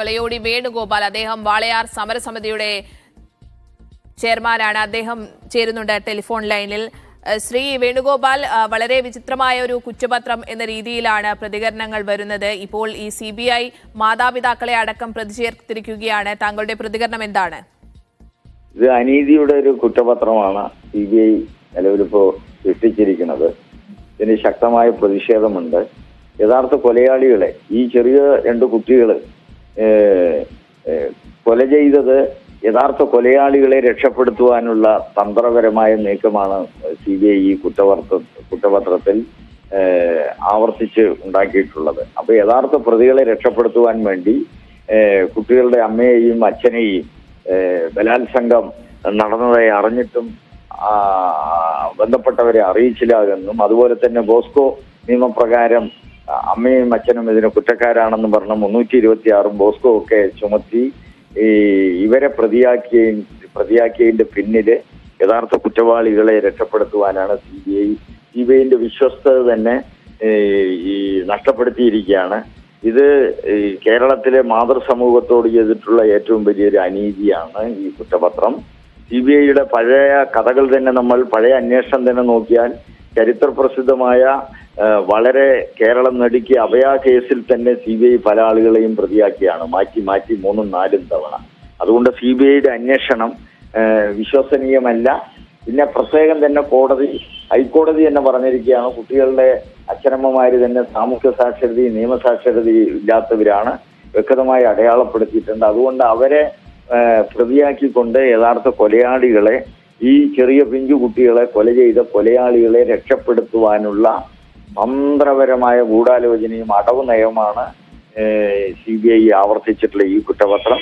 വിളയോടി വേണുഗോപാൽ. അദ്ദേഹം വാളയാർ സമരസമിതിയുടെ ചെയർമാനാണ്. അദ്ദേഹം ചേരുന്നുണ്ട് ടെലിഫോൺ ലൈനിൽ. ശ്രീ വേണുഗോപാൽ, വളരെ വിചിത്രമായ ഒരു കുറ്റപത്രം എന്ന രീതിയിലാണ് പ്രതികരണങ്ങൾ വരുന്നത്. ഇപ്പോൾ ഈ CBI മാതാപിതാക്കളെ അടക്കം പ്രതി ചേർത്തിരിക്കുകയാണ്. താങ്കളുടെ പ്രതികരണം എന്താണ്? ഇത് അനീതിയുടെ ഒരു കുറ്റപത്രമാണ് CBI നിലവിലിപ്പോ സൃഷ്ടിച്ചിരിക്കുന്നത്. ഇതിന് ശക്തമായ പ്രതിഷേധമുണ്ട്. യഥാർത്ഥ കൊലയാളികളെ, ഈ ചെറിയ 2 കുട്ടികൾ കൊല ചെയ്തത് യഥാർത്ഥ കൊലയാളികളെ രക്ഷപ്പെടുത്തുവാനുള്ള തന്ത്രപരമായ നീക്കമാണ് CBI ഈ കുറ്റപത്രത്തിൽ ആവർത്തിച്ച് ഉണ്ടാക്കിയിട്ടുള്ളത്. അപ്പൊ യഥാർത്ഥ പ്രതികളെ രക്ഷപ്പെടുത്തുവാൻ വേണ്ടി കുട്ടികളുടെ അമ്മയെയും അച്ഛനെയും ബലാത്സംഗം നടന്നതായി അറിഞ്ഞിട്ടും ബന്ധപ്പെട്ടവരെ അറിയിച്ചില്ല എന്നും, അതുപോലെ തന്നെ ബോസ്കോ നിയമപ്രകാരം അമ്മയും അച്ഛനും ഇതിന് കുറ്റക്കാരാണെന്ന് പറഞ്ഞ 326 ബോസ്കോ ഒക്കെ ചുമത്തി ഇവരെ പ്രതിയാക്കിയതിന്റെ പിന്നില് യഥാർത്ഥ കുറ്റവാളികളെ രക്ഷപ്പെടുത്തുവാനാണ് CBIന്റെ വിശ്വസ്തത തന്നെ ഈ നഷ്ടപ്പെടുത്തിയിരിക്കുകയാണ്. ഇത് കേരളത്തിലെ മാതൃസമൂഹത്തോട് ചെയ്തിട്ടുള്ള ഏറ്റവും വലിയൊരു അനീതിയാണ് ഈ കുറ്റപത്രം. CBIയുടെ പഴയ കഥകൾ തന്നെ, നമ്മൾ പഴയ അന്വേഷണം തന്നെ നോക്കിയാൽ ചരിത്രപ്രസിദ്ധമായ വളരെ കേരളം നടുക്കിയ അഭയ കേസിൽ തന്നെ CBI പല ആളുകളെയും പ്രതിയാക്കിയാണ്, മാറ്റി 3-4 തവണ. അതുകൊണ്ട് CBIയുടെ അന്വേഷണം വിശ്വസനീയമല്ല. പിന്നെ പ്രത്യേകം തന്നെ ഹൈക്കോടതി തന്നെ പറഞ്ഞിരിക്കുകയാണ്, കുട്ടികളുടെ അച്ഛനമ്മമാര് തന്നെ സാമൂഹ്യ സാക്ഷരതയും നിയമസാക്ഷരതയും ഇല്ലാത്തവരാണ്, വ്യക്തമായി അടയാളപ്പെടുത്തിയിട്ടുണ്ട്. അതുകൊണ്ട് അവരെ പ്രതിയാക്കിക്കൊണ്ട് യഥാർത്ഥ കൊലയാളികളെ, ഈ ചെറിയ പിഞ്ചു കുട്ടികളെ കൊല ചെയ്ത കൊലയാളികളെ രക്ഷപ്പെടുത്തുവാനുള്ള തന്ത്രപരമായ ഗൂഢാലോചനയും അടവ് നയവുമാണ് CBI ആവർത്തിച്ചിട്ടുള്ള ഈ കുറ്റപത്രം.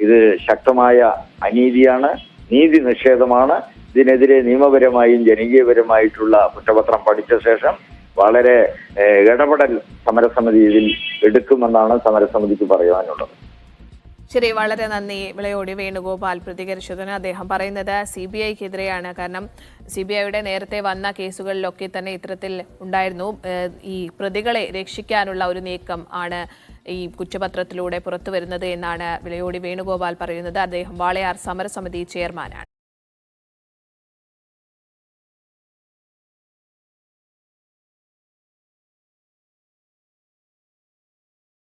ഇത് ശക്തമായ അനീതിയാണ്, നീതി നിഷേധമാണ്. ഇതിനെതിരെ നിയമപരമായും ജനകീയപരമായിട്ടുള്ള കുറ്റപത്രം പഠിച്ച ശേഷം വളരെ ഇടപെടൽ സമരസമിതി ഇതിൽ എടുക്കുമെന്നാണ് സമരസമിതിക്ക് പറയുവാനുള്ളത്. ശരി, വളരെ നന്ദി വിളയോടി വേണുഗോപാൽ പ്രതികരിച്ചതിന്. അദ്ദേഹം പറയുന്നത് CBIക്കെതിരെയാണ്. കാരണം CBIയുടെ നേരത്തെ വന്ന കേസുകളിലൊക്കെ തന്നെ ഇത്തരത്തിൽ ഉണ്ടായിരുന്നു. ഈ പ്രതികളെ രക്ഷിക്കാനുള്ള ഒരു നീക്കം ആണ് ഈ കുറ്റപത്രത്തിലൂടെ പുറത്തു വരുന്നത് എന്നാണ് വിളയോടി വേണുഗോപാൽ പറയുന്നത്. അദ്ദേഹം വാളയാർ സമരസമിതി ചെയർമാനാണ്.